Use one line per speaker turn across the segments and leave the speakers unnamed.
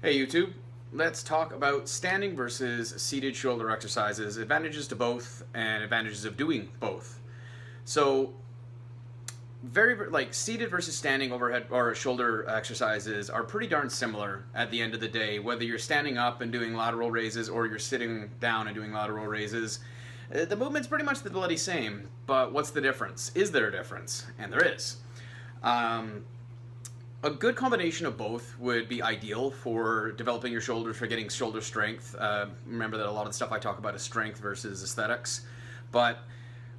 Hey YouTube, let's talk about standing versus seated shoulder exercises, advantages to both and advantages of doing both. So like seated versus standing overhead or shoulder exercises are pretty darn similar at the end of the day, whether you're standing up and doing lateral raises or you're sitting down and doing lateral raises. The movement's pretty much the bloody same, but what's the difference? Is there a difference? And there is. Um, a good combination of both would be ideal for developing your shoulders, for getting shoulder strength. Remember that a lot of the stuff I talk about is strength versus aesthetics. But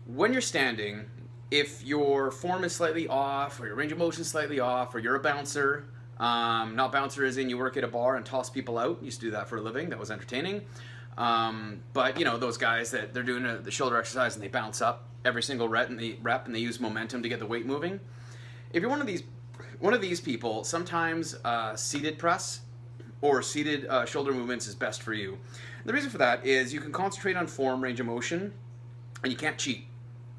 when you're standing, if your form is slightly off, or your range of motion is slightly off, or you're a bouncer, not bouncer as in you work at a bar and toss people out. Used to do that for a living. That was entertaining. But you know those guys that they're doing the shoulder exercise and they bounce up every single rep and they use momentum to get the weight moving. If you're one of these people, sometimes seated press or seated shoulder movements is best for you. And the reason for that is you can concentrate on form, range of motion, and you can't cheat,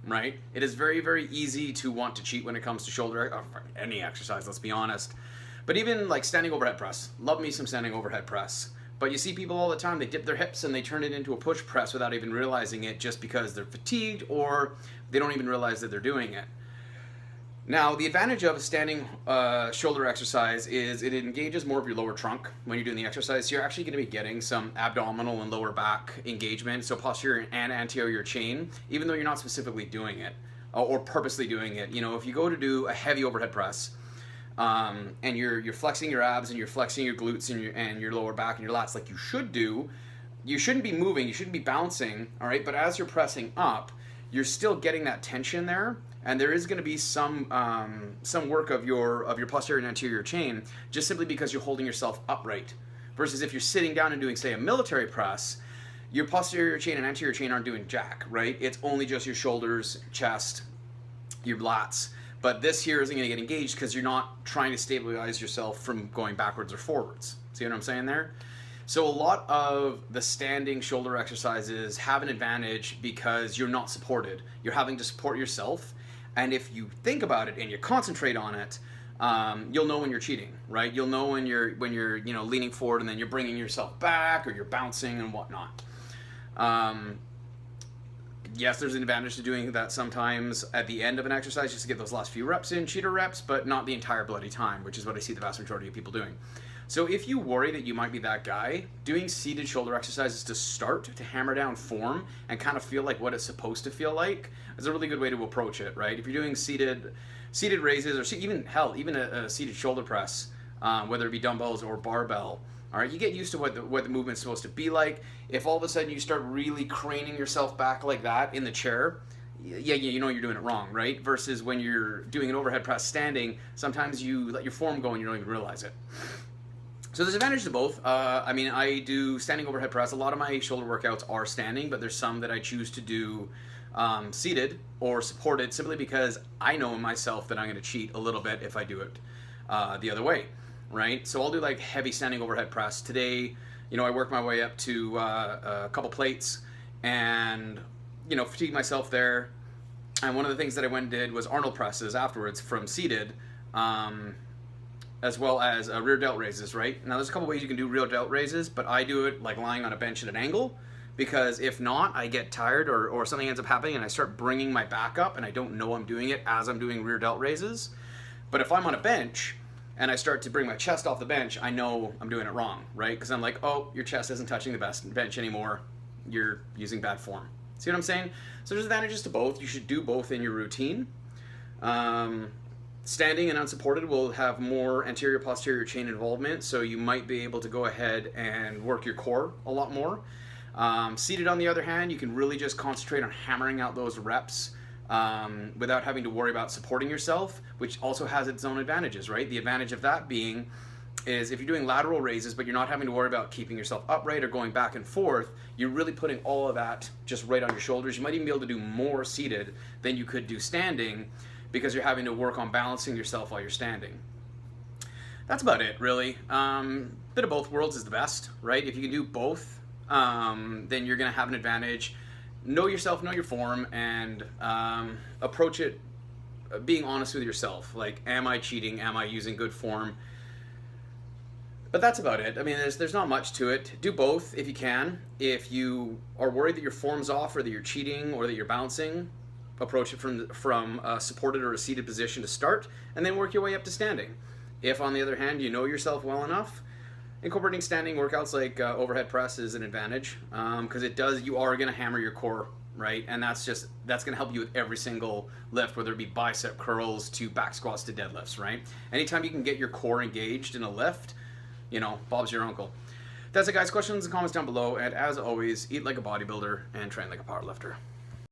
right? It is very, very easy to want to cheat when it comes to shoulder or any exercise, let's be honest. But even like standing overhead press, love me some standing overhead press. But you see people all the time, they dip their hips and they turn it into a push press without even realizing it just because they're fatigued or they don't even realize that they're doing it. Now, the advantage of a standing shoulder exercise is it engages more of your lower trunk when you're doing the exercise. So you're actually going to be getting some abdominal and lower back engagement, so posterior and anterior chain, even though you're not specifically doing it or purposely doing it. You know, if you go to do a heavy overhead press and you're flexing your abs and you're flexing your glutes and your lower back and your lats like you should do, you shouldn't be moving, you shouldn't be bouncing, all right? But as you're pressing up, you're still getting that tension there, and there is going to be some work of your posterior and anterior chain just simply because you're holding yourself upright. Versus if you're sitting down and doing, say, a military press, your posterior chain and anterior chain aren't doing jack, right? It's only just your shoulders, chest, your lats. But this here isn't going to get engaged because you're not trying to stabilize yourself from going backwards or forwards. See what I'm saying there? So a lot of the standing shoulder exercises have an advantage because you're not supported. You're having to support yourself. And if you think about it and you concentrate on it, you'll know when you're cheating, right? You'll know when you're leaning forward and then you're bringing yourself back or you're bouncing and whatnot. Yes, there's an advantage to doing that sometimes at the end of an exercise just to get those last few reps in, cheater reps, but not the entire bloody time, which is what I see the vast majority of people doing. So if you worry that you might be that guy, doing seated shoulder exercises to start to hammer down form and kind of feel like what it's supposed to feel like is a really good way to approach it, right? If you're doing seated raises or even a seated shoulder press, whether it be dumbbells or barbell, all right, you get used to what the movement's supposed to be like. If all of a sudden you start really craning yourself back like that in the chair, yeah, you know you're doing it wrong, right? Versus when you're doing an overhead press standing, sometimes you let your form go and you don't even realize it. So there's advantage to both. I do standing overhead press. A lot of my shoulder workouts are standing, but there's some that I choose to do seated or supported simply because I know in myself that I'm going to cheat a little bit if I do it the other way, right? So I'll do like heavy standing overhead press. Today, I work my way up to a couple plates and, fatigue myself there. And one of the things that I went and did was Arnold presses afterwards from seated. As well as rear delt raises, right? Now there's a couple ways you can do rear delt raises, but I do it like lying on a bench at an angle, because if not, I get tired or something ends up happening and I start bringing my back up and I don't know I'm doing it as I'm doing rear delt raises. But if I'm on a bench and I start to bring my chest off the bench, I know I'm doing it wrong, right? Because I'm like, oh, your chest isn't touching the bench anymore. You're using bad form. See what I'm saying? So there's advantages to both. You should do both in your routine. Standing and unsupported will have more anterior posterior chain involvement, so you might be able to go ahead and work your core a lot more. Seated, on the other hand, you can really just concentrate on hammering out those reps without having to worry about supporting yourself, which also has its own advantages, right? The advantage of that being is if you're doing lateral raises but you're not having to worry about keeping yourself upright or going back and forth, you're really putting all of that just right on your shoulders. You might even be able to do more seated than you could do standing, because you're having to work on balancing yourself while you're standing. That's about it, really. Bit of both worlds is the best, right? If you can do both, then you're going to have an advantage. Know yourself, know your form, and approach it being honest with yourself. Like, am I cheating? Am I using good form? But that's about it. I mean, there's not much to it. Do both if you can. If you are worried that your form's off, or that you're cheating, or that you're bouncing, approach it from a supported or a seated position to start, and then work your way up to standing. If, on the other hand, you know yourself well enough, incorporating standing workouts like overhead press is an advantage, because you are going to hammer your core, right? And that's going to help you with every single lift, whether it be bicep curls to back squats to deadlifts, right? Anytime you can get your core engaged in a lift, Bob's your uncle. That's it, guys. Questions and comments down below. And as always, eat like a bodybuilder and train like a powerlifter.